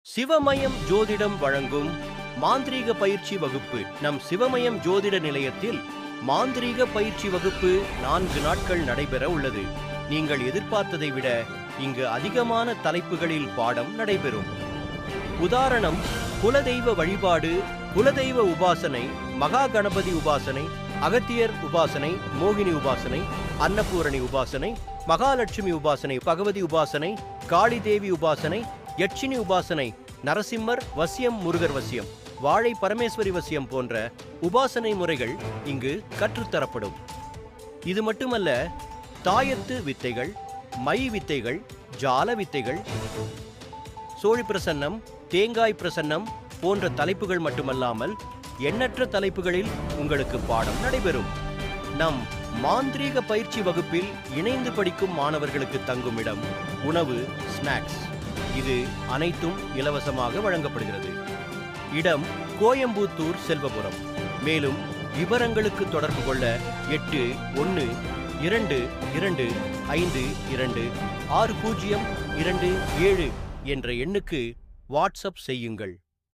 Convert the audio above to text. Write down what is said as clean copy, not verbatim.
சிவமயம் ஜோதிடம் வழங்கும் மாந்திரீக பயிற்சி வகுப்பு. நம் சிவமயம் ஜோதிட நிலையத்தில் மாந்திரீக பயிற்சி வகுப்பு 4 நாட்கள் நடைபெற உள்ளது. நீங்கள் எதிர்பார்த்ததை விட இங்கு அதிகமான தலைப்புகளில் பாடம் நடைபெறும். உதாரணம்: குலதெய்வ வழிபாடு, குலதெய்வ உபாசனை, மகா கணபதி உபாசனை, அகத்தியர் உபாசனை, மோகினி உபாசனை, அன்னபூரணி உபாசனை, மகாலட்சுமி உபாசனை, பகவதி உபாசனை, காளி தேவி உபாசனை, யட்சினி உபாசனை, நரசிம்மர் வசியம், முருகர் வசியம், வாழை பரமேஸ்வரி வசியம் போன்ற உபாசனை முறைகள் இங்கு கற்றுத்தரப்படும். இது மட்டுமல்ல, தாயத்து வித்தைகள், மை வித்தைகள், ஜால வித்தைகள், சோழி பிரசன்னம், தேங்காய் பிரசன்னம் போன்ற தலைப்புகள் மட்டுமல்லாமல் எண்ணற்ற தலைப்புகளில் உங்களுக்கு பாடம் நடைபெறும். நம் மாந்திரீக பயிற்சி வகுப்பில் இணைந்து படிக்கும் மாணவர்களுக்கு தங்கும் இடம், உணவு, ஸ்நாக்ஸ் இது அனைத்தும் இலவசமாக வழங்கப்படுகிறது. இடம் கோயம்புத்தூர், செல்வபுரம். மேலும் விவரங்களுக்கு தொடர்பு கொள்ள 812252560227 என்ற எண்ணுக்கு வாட்ஸ்அப் செய்யுங்கள்.